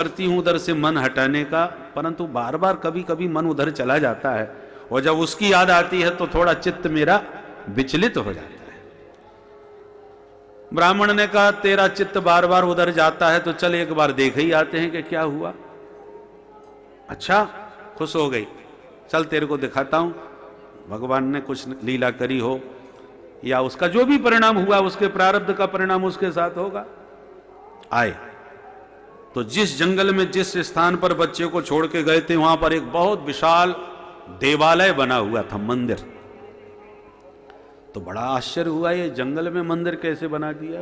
करती हूं उधर से मन हटाने का, परंतु बार बार कभी कभी मन उधर चला जाता है और जब उसकी याद आती है तो थोड़ा चित्त मेरा विचलित हो जाता है। ब्राह्मण ने कहा तेरा चित्त बार बार उधर जाता है तो चल एक बार देख ही आते हैं कि क्या हुआ। अच्छा, खुश हो गई, चल तेरे को दिखाता हूं भगवान ने कुछ लीला करी हो या उसका जो भी परिणाम हुआ उसके प्रारब्ध का परिणाम उसके साथ होगा। आए तो जिस जंगल में जिस स्थान पर बच्चे को छोड़ के गए थे वहां पर एक बहुत विशाल देवालय बना हुआ था, मंदिर। तो बड़ा आश्चर्य हुआ, ये जंगल में मंदिर कैसे बना दिया।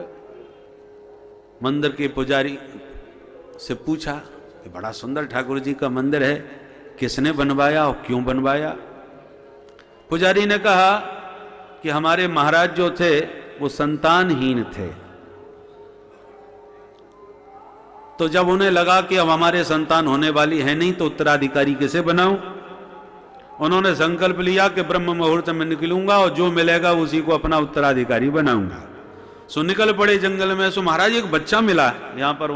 मंदिर के पुजारी से पूछा कि बड़ा सुंदर ठाकुर जी का मंदिर है, किसने बनवाया और क्यों बनवाया। पुजारी ने कहा कि हमारे महाराज जो थे वो संतानहीन थे, तो जब उन्हें लगा कि अब हमारे संतान होने वाली है नहीं तो उत्तराधिकारी किसे बनाऊं, उन्होंने संकल्प लिया कि ब्रह्म मुहूर्त में निकलूंगा और जो मिलेगा उसी को अपना उत्तराधिकारी बनाऊंगा। सो निकल पड़े जंगल में। सो महाराज एक बच्चा मिला यहां पर,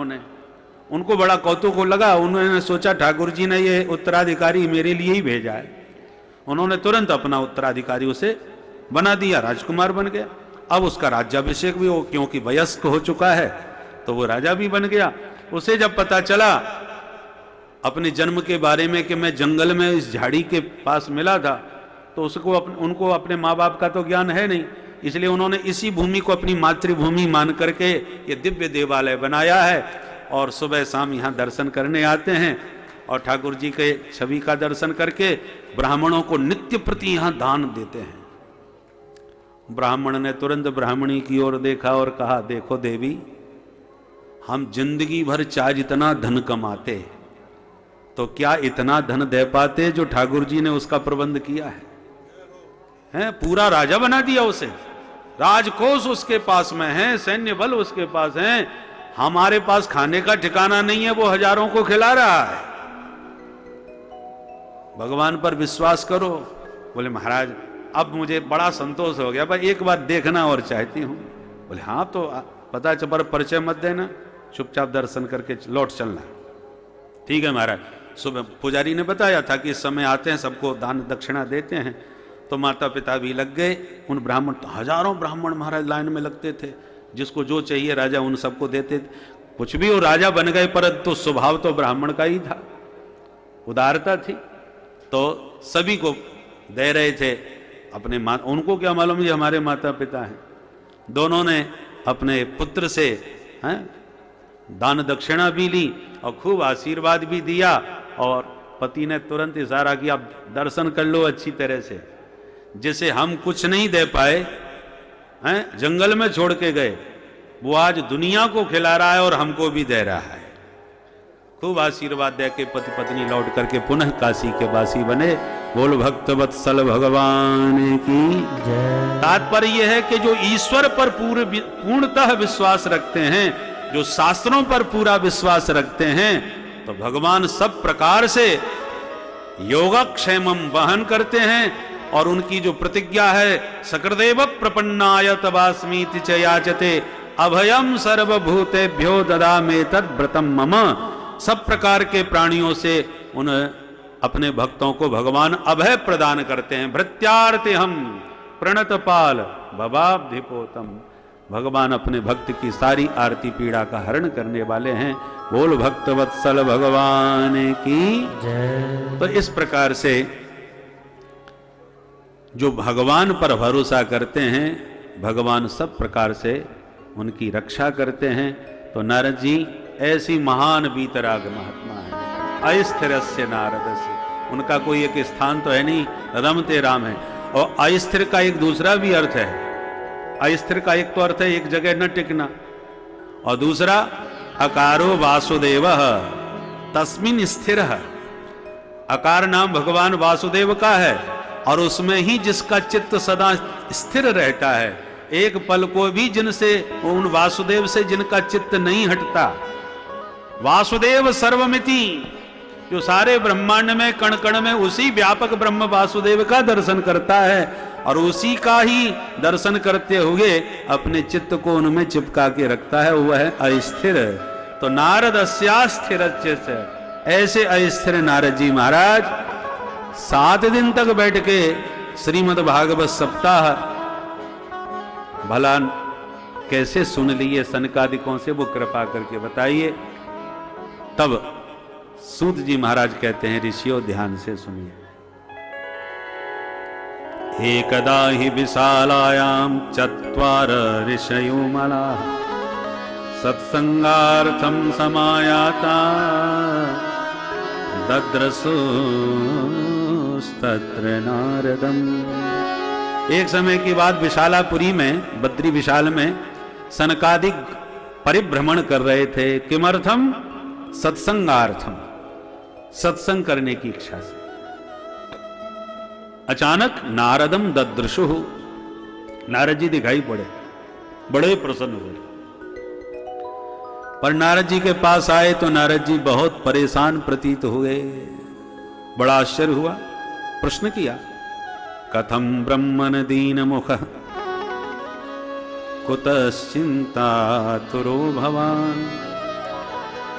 उनको बड़ा कौतुक लगा। उन्होंने सोचा ठाकुर जी ने ये उत्तराधिकारी मेरे लिए ही भेजा है। उन्होंने तुरंत अपना उत्तराधिकारी उसे बना दिया, राजकुमार बन गया। अब उसका राज्याभिषेक भी हो, क्योंकि वयस्क हो चुका है तो वो राजा भी बन गया। उसे जब पता चला अपने जन्म के बारे में कि मैं जंगल में इस झाड़ी के पास मिला था, तो उसको उनको अपने माँ बाप का तो ज्ञान है नहीं, इसलिए उन्होंने इसी भूमि को अपनी मातृभूमि मान करके ये दिव्य देवालय बनाया है और सुबह शाम यहाँ दर्शन करने आते हैं और ठाकुर जी के छवि का दर्शन करके ब्राह्मणों को नित्य प्रति यहाँ दान देते हैं। ब्राह्मण ने तुरंत ब्राह्मणी की ओर देखा और कहा, देखो देवी, हम जिंदगी भर चाहे जितना धन कमाते तो क्या इतना धन दे पाते जो ठाकुर जी ने उसका प्रबंध किया है? पूरा राजा बना दिया उसे, राजकोष उसके पास में है, सैन्य बल उसके पास है, हमारे पास खाने का ठिकाना नहीं है, वो हजारों को खिला रहा है। भगवान पर विश्वास करो। बोले महाराज अब मुझे बड़ा संतोष हो गया, भाई एक बार देखना और चाहती हूं। बोले हाँ, तो पता चल पर परिचय मत देना, चुपचाप दर्शन करके लौट चलना। ठीक है महाराज। सुबह पुजारी ने बताया था कि इस समय आते हैं, सबको दान दक्षिणा देते हैं। तो माता पिता भी लग गए। उन ब्राह्मण, हजारों ब्राह्मण महाराज लाइन में लगते थे, जिसको जो चाहिए राजा उन सबको देते थे। कुछ भी वो राजा बन गए, परंतु स्वभाव तो ब्राह्मण का ही था, उदारता थी, तो सभी को दे रहे थे अपने उनको क्या मालूम ये हमारे माता पिता हैं। दोनों ने अपने पुत्र से दान दक्षिणा भी ली और खूब आशीर्वाद भी दिया और पति ने तुरंत इशारा किया, आप दर्शन कर लो अच्छी तरह से। जिसे हम कुछ नहीं दे पाए हैं, जंगल में छोड़ के गए, वो आज दुनिया को खिला रहा है और हमको भी दे रहा है। खूब आशीर्वाद दे के पति पत्नी लौट करके पुनः काशी के वासी बने। बोल भक्त वत्सल भगवान की जय। तात्पर्य यह है कि जो ईश्वर पर पूर्णतः विश्वास रखते हैं, जो शास्त्रों पर पूरा विश्वास रखते हैं, तो भगवान सब प्रकार से योगक्षेमम वहन करते हैं। और उनकी जो प्रतिज्ञा है, सकर्देव प्रपन्नाय तवास्मीति च याचते अभयम सर्वभूतेभ्यो ददामे तद्व्रतम मम। सब प्रकार के प्राणियों से उन अपने भक्तों को भगवान अभय प्रदान करते हैं। भृत्यार्ति हम प्रणतपाल भवाब्धिपोतम। भगवान अपने भक्त की सारी आरती पीड़ा का हरण करने वाले हैं। बोल भक्त वत्सल भगवान की जय। तो इस प्रकार से जो भगवान पर भरोसा करते हैं, भगवान सब प्रकार से उनकी रक्षा करते हैं। तो नारद जी ऐसी महान वीतराग महात्मा है। अस्थिरस्य नारदस्य, उनका कोई एक स्थान तो है नहीं, रमते राम है। और अस्थिर का एक दूसरा भी अर्थ है। अस्थिर का एक तो अर्थ है एक जगह न टिकना, और दूसरा अकारो वासुदेव तस्मिन स्थिर। अकार नाम भगवान वासुदेव का है और उसमें ही जिसका चित्त सदा स्थिर रहता है। एक पल को भी जिनसे, उन वासुदेव से जिनका चित्त नहीं हटता। वासुदेव सर्वमिति, जो सारे ब्रह्मांड में कण कण में उसी व्यापक ब्रह्म वासुदेव का दर्शन करता है और उसी का ही दर्शन करते हुए अपने चित्त को उनमें चिपका के रखता है, वह है अस्थिर। तो नारद अस्थिर, ऐसे अस्थिर नारद जी महाराज 7 दिन तक बैठ के श्रीमद् भागवत सप्ताह भला कैसे सुन लिए सनकादिकों से, वो कृपा करके बताइए। तब सूत जी महाराज कहते हैं, ऋषियों ध्यान से सुनिए। एकदा हि विशालायाम चत्वार ऋषयो मलाः सत्संगार्थं समायाता दद्रसुस्तत्र नारदम। एक समय की बात, विशालापुरी में, बद्री विशाल में सनकादिक परिभ्रमण कर रहे थे। किमर्थम? सत्संगार्थम, सत्संग करने की इच्छा से। अचानक नारदम ददृशु, नारद जी दिखाई पड़े, बड़े प्रसन्न हुए। पर नारद जी के पास आए तो नारद जी बहुत परेशान प्रतीत हुए। बड़ा आश्चर्य हुआ, प्रश्न किया, कथम ब्रह्मन दीन मुख कुतश्चिंतातुरो भवान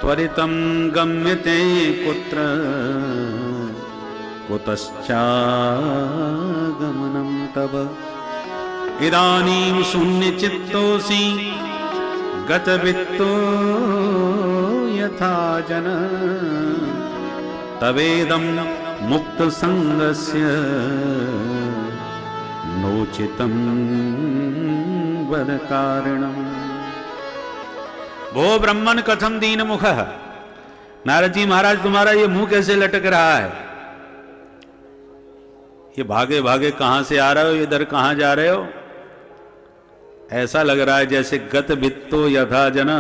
त्वरितं गम्यते कुत्र कुतश्चागमनं तव इदानीं शून्यचित्तोऽसि गतवित्तो यथा जन तवेदं मुक्तसंगस्य नोचितं वद कारणम्। भो ब्रह्मन कथम दीन मुख। नारद जी महाराज, तुम्हारा ये मुंह कैसे लटक रहा है? ये भागे भागे कहां से आ रहे हो, इधर कहां जा रहे हो? ऐसा लग रहा है जैसे गत वित्तो यथा जना,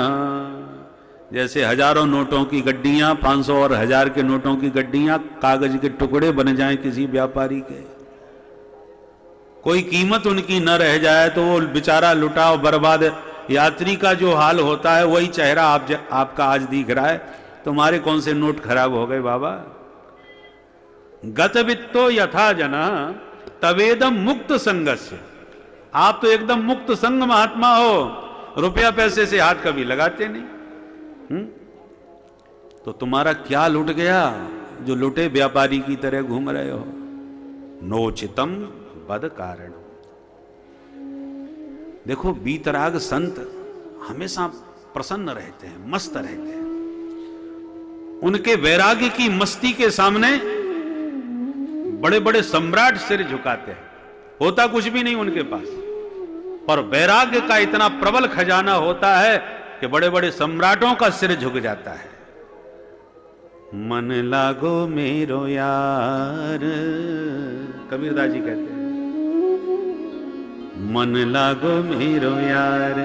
जैसे हजारों नोटों की गड्डियां, 500 और 1000 के नोटों की गड्डियां कागज के टुकड़े बन जाएं किसी व्यापारी के, कोई कीमत उनकी न रह जाए तो वो बेचारा लुटाओ बर्बाद यात्री का जो हाल होता है, वही चेहरा आपका आज दिख रहा है। तुम्हारे कौन से नोट खराब हो गए बाबा? गत वित्तो यथा जना तवेदम मुक्त संगस्य। आप तो एकदम मुक्त संग महात्मा हो, रुपया पैसे से हाथ कभी लगाते नहीं। तो तुम्हारा क्या लुट गया जो लुटे व्यापारी की तरह घूम रहे हो? नोचितम बद कारण। देखो, बीतराग संत हमेशा प्रसन्न रहते हैं, मस्त रहते हैं। उनके वैराग्य की मस्ती के सामने बड़े बड़े सम्राट सिर झुकाते हैं, होता कुछ भी नहीं उनके पास, पर वैराग्य का इतना प्रबल खजाना होता है कि बड़े बड़े सम्राटों का सिर झुक जाता है। मन लागो मेरो यार, कबीरदास जी कहते हैं, मन लागो मेरो यार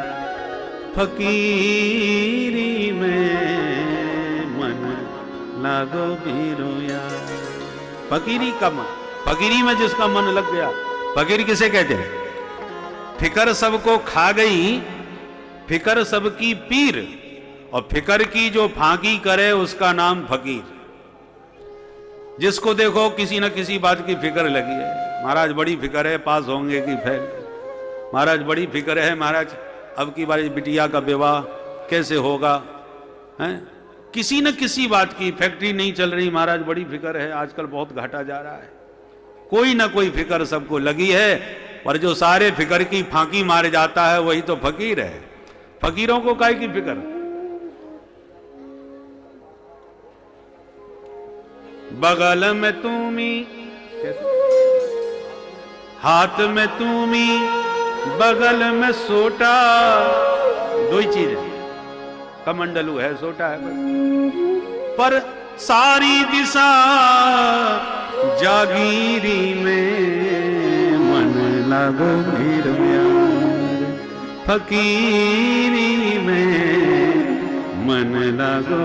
फकीरी में, मन लागो मेरो यार। फकीरी का मन, फकीरी में जिसका मन लग गया, फकीर किसे कहते हैं? फिकर सबको खा गई, फिकर सबकी पीर, और फिकर की जो फांकी करे उसका नाम फकीर। जिसको देखो किसी न किसी बात की फिकर लगी है। महाराज बड़ी फिकर है, पास होंगे कि फेल। महाराज बड़ी फिक्र है, महाराज अब की बार बिटिया का विवाह कैसे होगा, हैं? किसी न किसी बात की, फैक्ट्री नहीं चल रही, महाराज बड़ी फिक्र है, आजकल बहुत घाटा जा रहा है। कोई ना कोई फिक्र सबको लगी है, पर जो सारे फिक्र की फांकी मारे जाता है वही तो फकीर है। फकीरों को काहे की फिक्र? बगल में तुम्ही, हाथ में तुम्ही, बगल में सोटा, दो ही चीज है, कमंडलू है, सोटा है बस। पर सारी दिशा जागीरी में, मन लागो मेरो यार फकीरी में, मन लागो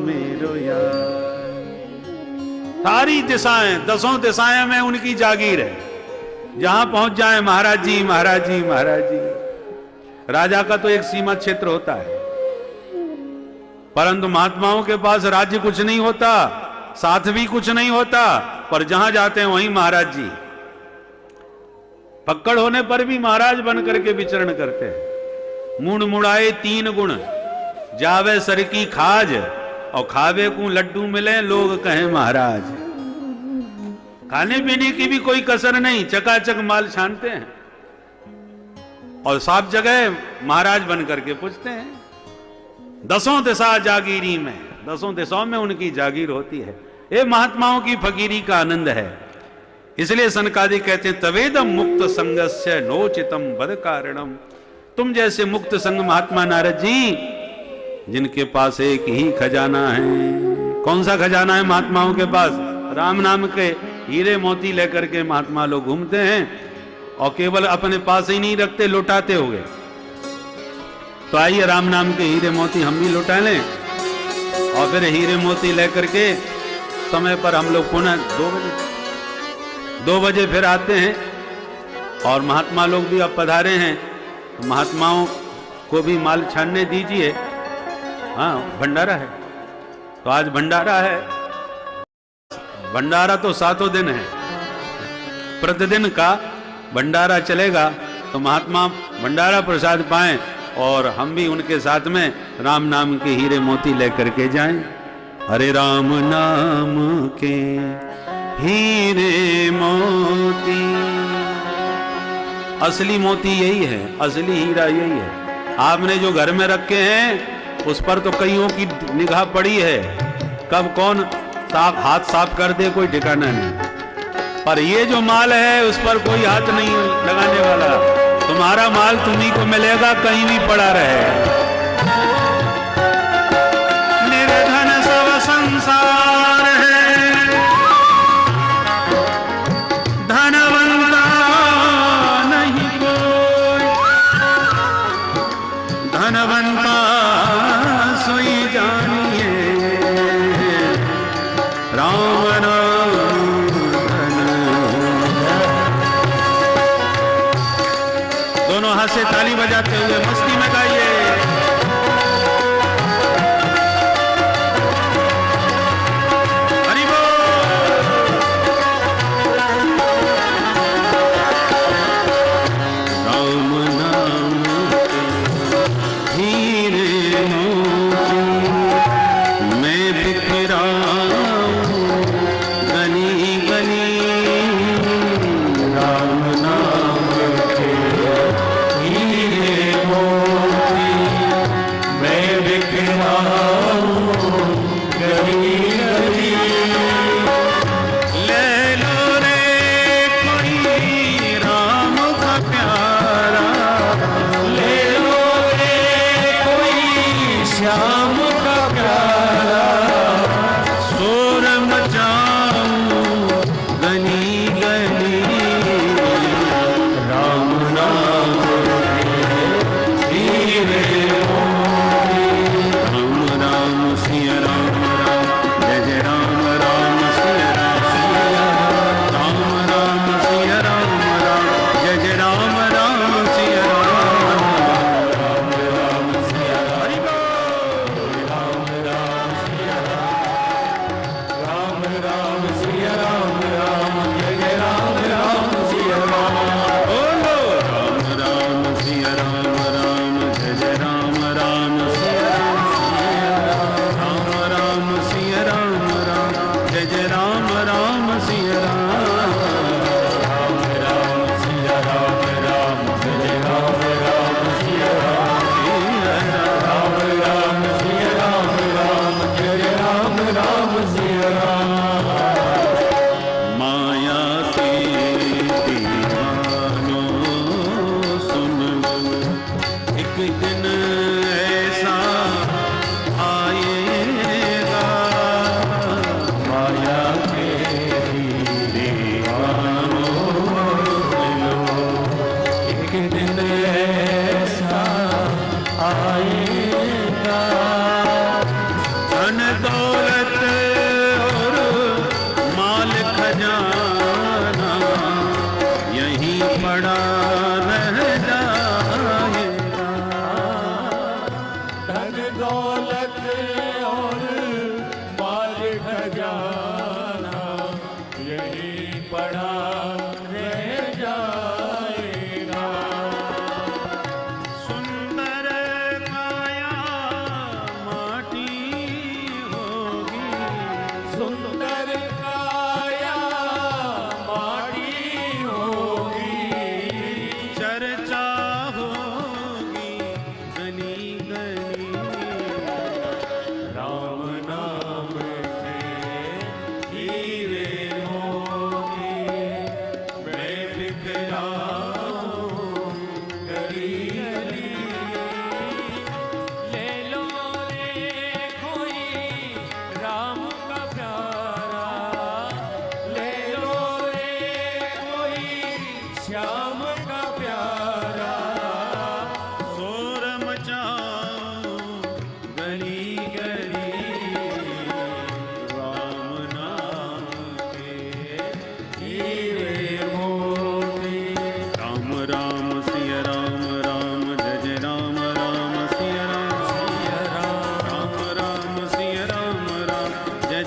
मेरो यार। सारी दिशाएं, 10 दिशाएं में उनकी जागीर है। जहां पहुंच जाए महाराज जी, महाराज जी, महाराज जी। राजा का तो एक सीमा क्षेत्र होता है, परंतु महात्माओं के पास राज्य कुछ नहीं होता, साथ भी कुछ नहीं होता, पर जहां जाते हैं वहीं महाराज जी। पक्कड़ होने पर भी महाराज बन करके विचरण करते हैं। मूड मुड़ाए 3 गुण, जावे सर की खाज और खावे को लड्डू मिले लोग कहें महाराज। खाने पीने की भी कोई कसर नहीं, चकाचक माल छानते हैं और सब जगह महाराज बन करके पूछते हैं। दसों दिशा जागीरी में, दसों दिशाओं में उनकी जागीर होती है। ये महात्माओं की फकीरी का आनंद है। इसलिए सनकादि कहते हैं तवेदम मुक्त संगस्य नोचितम बद कारणम। तुम जैसे मुक्त संग महात्मा नारद जी, जिनके पास एक ही खजाना है। कौन सा खजाना है महात्माओं के पास? राम नाम के हीरे मोती लेकर के महात्मा लोग घूमते हैं और केवल अपने पास ही नहीं रखते, लुटाते हो गए। तो आइए राम नाम के हीरे मोती हम भी लुटा लें और फिर हीरे मोती लेकर के समय पर हम लोग पुनः 2 बजे फिर आते हैं। और महात्मा लोग भी अब पधारे हैं, तो महात्माओं को भी माल छानने दीजिए। हाँ, भंडारा है तो आज भंडारा है। भंडारा तो 7 दिन है, प्रतिदिन का भंडारा चलेगा। तो महात्मा भंडारा प्रसाद पाएं और हम भी उनके साथ में राम नाम के हीरे मोती लेकर के जाएं। हरे राम नाम के हीरे मोती, असली मोती यही है, असली हीरा यही है। आपने जो घर में रखे हैं उस पर तो कईयों की निगाह पड़ी है, कब कौन हाथ साफ कर दे कोई ठिकाना नहीं। पर ये जो माल है उस पर कोई हाथ नहीं लगाने वाला। तुम्हारा माल तुम्ही को मिलेगा, कहीं भी पड़ा रहे। निर्धन सब संसार है, धनवंता नहीं कोई, धनवंता सोई जानिए राम नाम धन। दोनों हाथ से ताली बजाते हुए मस्ती में गाइए।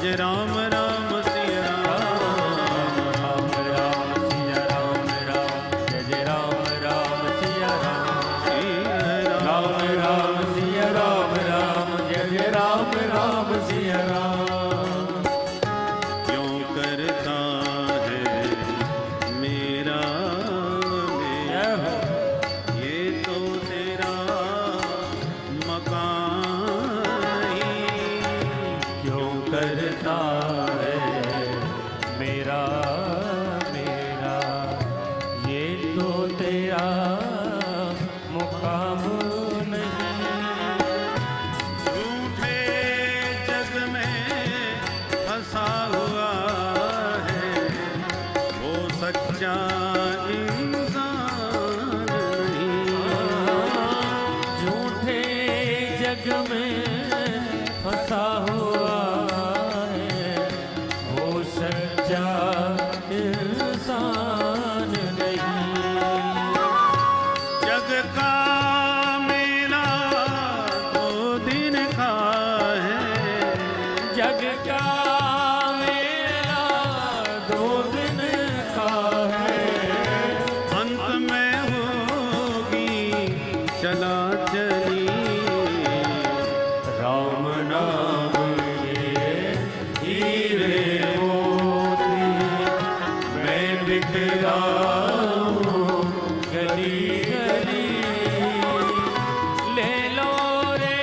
जय राम राम सिया राम, राम राम सिया राम राम, जय जय राम राम सिया राम, राम राम सिया राम राम, जय जय राम राम सिया राम। क्यों करता है मेरा ये तो तेरा मकान ही, क्यों करता है मेरा मेरा, ये तो तेरा मुकाम नहीं। झूठे जग में फंसा हुआ है वो सच्चा इंसान नहीं। झूठे जग में फंसा हुआ है वो सच्चा इंसान नहीं। जग का मेला दो दिन का है, जग का मेला दो दिन का है, अंत में होगी चला चली। राम नाम के हीरे मोती मैं बिखराऊं गली गली। ले लो रे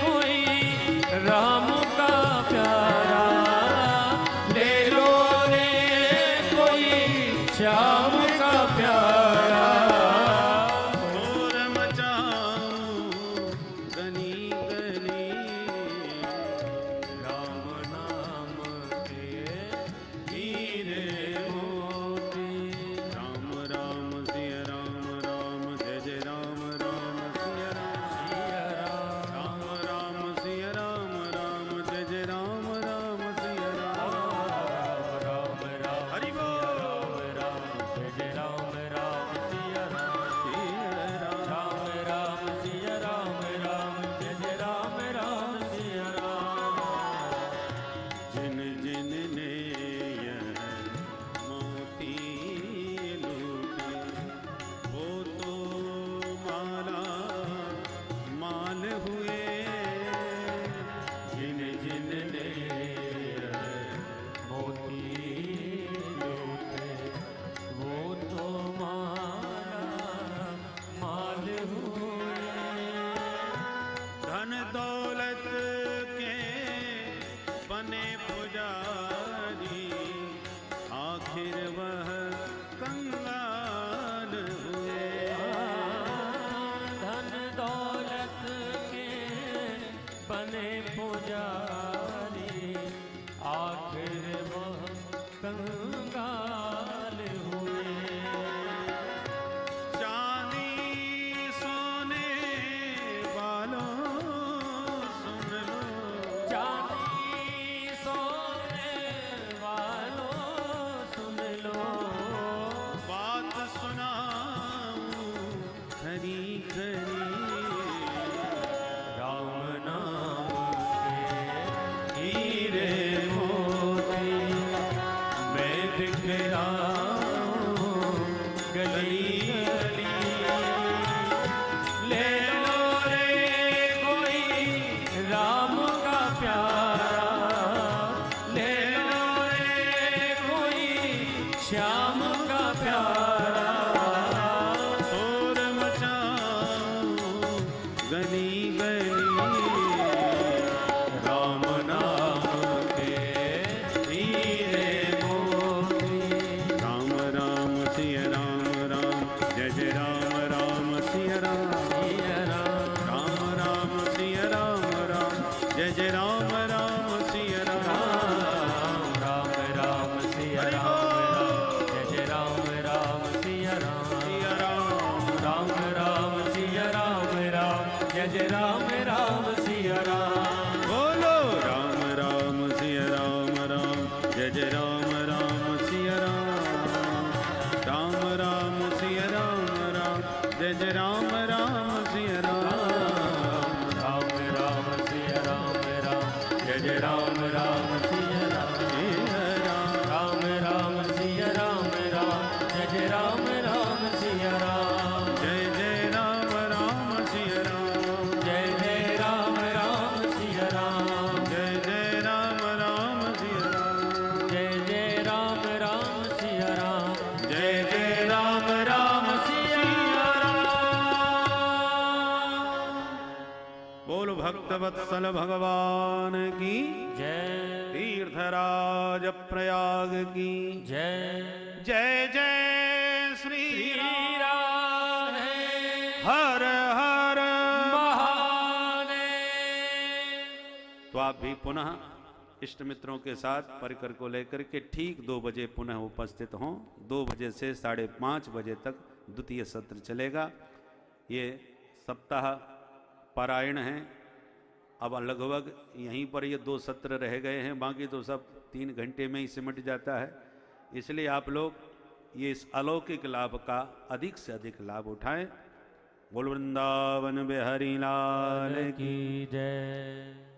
कोई राम का प्यारा, ले लो रे कोई श्याम का प्यारा। शोर मचाऊं गली गली, राम नाम के हीरे मोती। राम राम सिया राम राम, जय जय राम राम सिया राम, राम राम सिया राम राम, जय जय राम राम सिया राम। राम राम हरि बोल। राम जय जय राम राम सिया राम, सिया राम। राम राम सिया राम राम, जय जय राम राम सिया राम। जिन जिन ने यह मोती लूटे वो तो माला माल हुए। जिन जिन ने मोती लूटे वो तो माला माल हुए। धन दौलत के बने पुजारी आखिर वह कंगाल हुए। धन दौलत के बने पुजारी आखिर वह कंगाल हुए। चांदी सोने वालों सुन लो, चांदी सोने वालों सुन लो, बात सुनाऊं खरी खरी। राम नाम के हीरे मोती मैं बिखराऊं गली गली। ले लो रे कोई राम का प्यारा, ले लो रे कोई श्याम का प्यारा। शोर मचाऊं गली गली, राम नाम के हीरे मोती। राम राम सिया राम राम, जय जय राम राम सिया राम, सिया राम, राम राम सिया राम राम, जय जय राम राम सिया राम। राम राम सिया राम राम, जय जय राम राम सिया राम, सिया राम। राम राम सिया राम राम, जय जय राम राम सिया राम। बोलो राम राम सिया राम राम, जय जय राम राम सिया राम, राम राम सिया राम राम, जय जय राम राम सिया राम। राम राम सिया राम राम, जय जय राम राम सिया जय, तीर्थराज प्रयाग की जय। जय जय श्री श्री राम हर हर। महादेव। तो आप भी पुनः इष्ट मित्रों के साथ परिकर को लेकर के ठीक 2 बजे पुनः उपस्थित हों। 2 बजे से 5:30 बजे तक द्वितीय सत्र चलेगा। ये सप्ताह पारायण है। अब लगभग यहीं पर ये 2 सत्र रह गए हैं, बाकी तो सब 3 घंटे में ही सिमट जाता है। इसलिए आप लोग ये इस अलौकिक लाभ का अधिक से अधिक लाभ उठाएं। बोल वृंदावन बिहारी लाल की की जय।